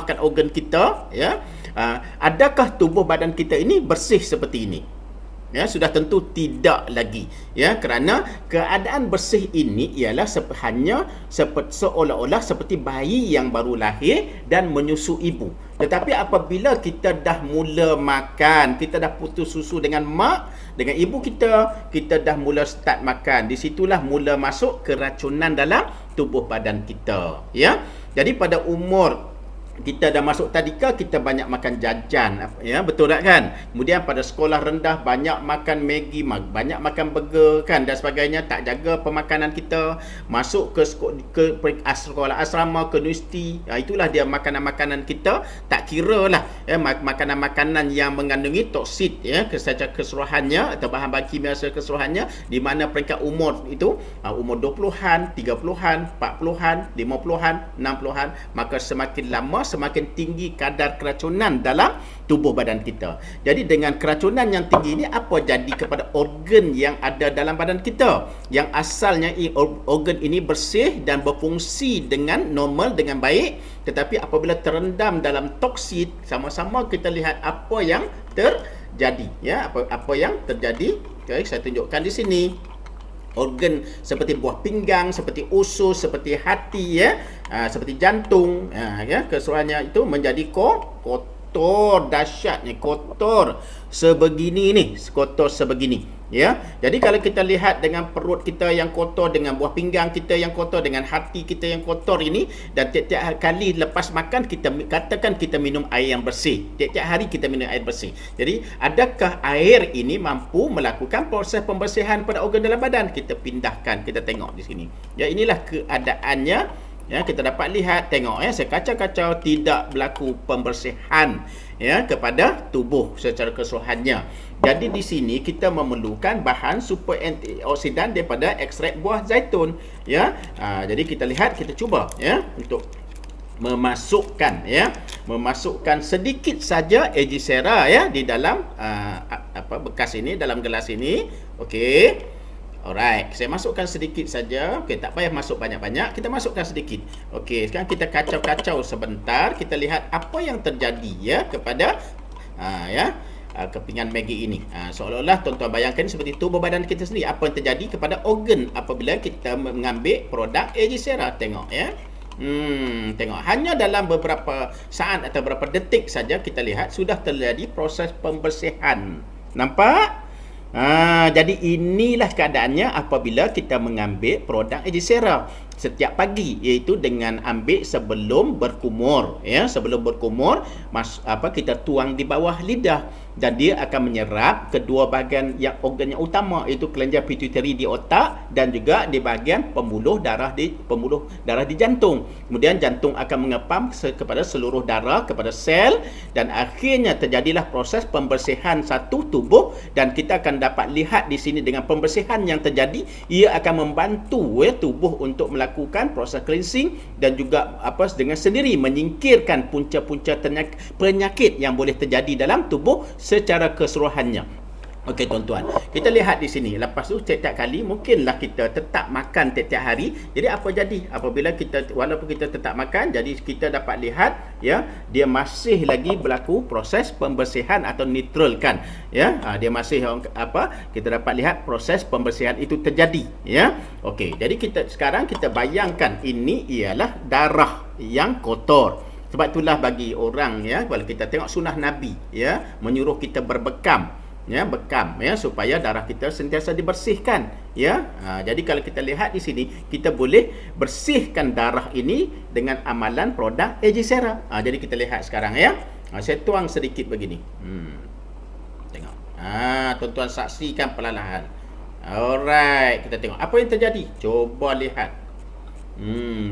makan organ kita, ya, adakah tubuh badan kita ini bersih seperti ini? Ya, sudah tentu tidak lagi, ya, kerana keadaan bersih ini ialah hanya seolah-olah seperti bayi yang baru lahir dan menyusu ibu. Tetapi apabila kita dah mula makan, kita dah putus susu dengan mak, dengan ibu kita, kita dah mula start makan. Di situlah mula masuk keracunan dalam tubuh badan kita, ya. Jadi pada umur kita dah masuk tadika, kita banyak makan jajan, ya, betul tak kan? Kemudian pada sekolah rendah banyak makan Maggi, banyak makan burger kan, dan sebagainya, tak jaga pemakanan kita. Masuk ke sekolah asrama, ke universiti, itulah dia makanan-makanan kita, tak kira lah, ya, makanan-makanan yang mengandungi toksid, ya, secara keseluruhannya atau bahan-bahan kimia secara keseluruhannya, di mana peringkat umur itu umur 20-an, 30-an, 40-an, 50-an, 60-an, maka semakin lama semakin tinggi kadar keracunan dalam tubuh badan kita. Jadi dengan keracunan yang tinggi ini, apa jadi kepada organ yang ada dalam badan kita, yang asalnya organ ini bersih dan berfungsi dengan normal, dengan baik, tetapi apabila terendam dalam toksid, sama-sama kita lihat apa yang terjadi, ya, apa yang terjadi. Okay, saya tunjukkan di sini. Organ seperti buah pinggang, seperti usus, seperti hati, ya, seperti jantung, ya, keseluruhannya itu menjadi kotor, dahsyat ni, kotor sebegini ni, kotor sebegini, ya. Jadi kalau kita lihat dengan perut kita yang kotor, dengan buah pinggang kita yang kotor, dengan hati kita yang kotor ini, dan tiap-tiap kali lepas makan kita katakan kita minum air yang bersih, tiap-tiap hari kita minum air bersih. Jadi adakah air ini mampu melakukan proses pembersihan pada organ dalam badan? Kita pindahkan, kita tengok di sini. Ya, inilah keadaannya. Ya, kita dapat lihat, tengok, ya, sekacau-kacau, tidak berlaku pembersihan, ya, kepada tubuh secara keseluruhannya. Jadi di sini kita memerlukan bahan super antioksidan daripada ekstrak buah zaitun, ya. Jadi kita lihat, kita cuba, ya, untuk memasukkan sedikit saja Agicera, ya, di dalam bekas ini, dalam gelas ini. Okey. Alright, saya masukkan sedikit saja. Okey, tak payah masuk banyak-banyak, kita masukkan sedikit. Okey, sekarang kita kacau-kacau sebentar, kita lihat apa yang terjadi, ya, kepada kepingan Maggi ini. Seolah-olah tuan-tuan bayangkan seperti tubuh badan kita sendiri, apa yang terjadi kepada organ apabila kita mengambil produk Agicera. Tengok, ya. Tengok, hanya dalam beberapa saat atau beberapa detik saja kita lihat sudah terjadi proses pembersihan. Nampak? Jadi inilah keadaannya apabila kita mengambil produk Agicera setiap pagi, iaitu dengan ambil sebelum berkumur, ya, sebelum berkumur, kita tuang di bawah lidah, dan dia akan menyerap kedua bahagian yang organ yang utama, iaitu kelenjar pituitari di otak dan juga di bahagian pembuluh darah di jantung. Kemudian jantung akan mengepam kepada seluruh darah, kepada sel, dan akhirnya terjadilah proses pembersihan satu tubuh, dan kita akan dapat lihat di sini dengan pembersihan yang terjadi, ia akan membantu, ya, tubuh untuk melakukan proses cleansing dan juga dengan sendiri menyingkirkan punca-punca penyakit yang boleh terjadi dalam tubuh secara keseluruhannya. Okey tuan-tuan, kita lihat di sini. Lepas tu tiap-tiap kali mungkinlah kita tetap makan tiap-tiap hari. Jadi apa jadi apabila kita, walaupun kita tetap makan, jadi kita dapat lihat, ya, dia masih lagi berlaku proses pembersihan atau neutralkan, ya. Dia masih kita dapat lihat proses pembersihan itu terjadi, ya. Okey, jadi sekarang kita bayangkan ini ialah darah yang kotor. Sebab itulah bagi orang, ya, kalau kita tengok sunnah Nabi, ya, menyuruh kita berbekam, ya, bekam, ya, supaya darah kita sentiasa dibersihkan, ya. Jadi kalau kita lihat di sini, kita boleh bersihkan darah ini dengan amalan produk Agicera. Jadi kita lihat sekarang, ya. Saya tuang sedikit begini. Tengok. Tuan-tuan saksikan perlahan-lahan. Alright, kita tengok apa yang terjadi. Coba lihat.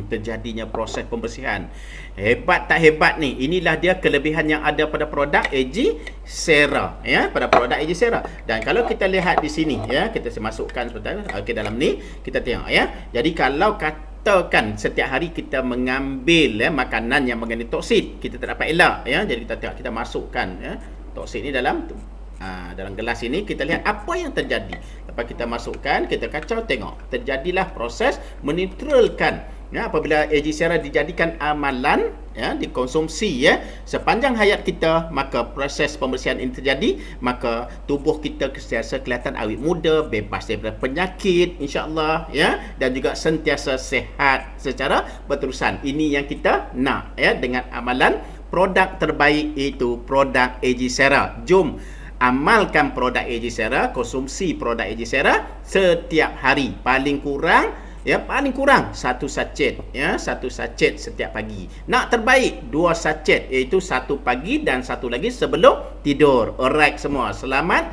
Terjadinya proses pembersihan. Hebat tak hebat ni? Inilah dia kelebihan yang ada pada produk Agicera, ya, pada produk Agicera. Dan kalau kita lihat di sini, ya, kita masukkan ke dalam ni, kita tengok, ya. Jadi kalau katakan setiap hari kita mengambil, ya, makanan yang mengandung toksid, kita tak dapat elak, ya. Jadi kita tengok, kita masukkan, ya, toksid ni dalam gelas ini, kita lihat apa yang terjadi. Lepas kita masukkan, kita kacau, tengok, terjadilah proses meneutralkan, Ya, apabila Aegysera dijadikan amalan, ya, dikonsumsi ya sepanjang hayat kita, maka proses pembersihan ini terjadi, maka tubuh kita sentiasa kelihatan awet muda, bebas daripada penyakit insya-Allah ya, dan juga sentiasa sihat secara berterusan. Ini yang kita nak ya dengan amalan produk terbaik, itu produk Aegysera. Jom amalkan produk Aegysera, konsumsi produk Aegysera setiap hari, paling kurang satu sachet ya, satu sachet setiap pagi. Nak terbaik 2 sachet, iaitu satu pagi dan satu lagi sebelum tidur. Alright semua, selamat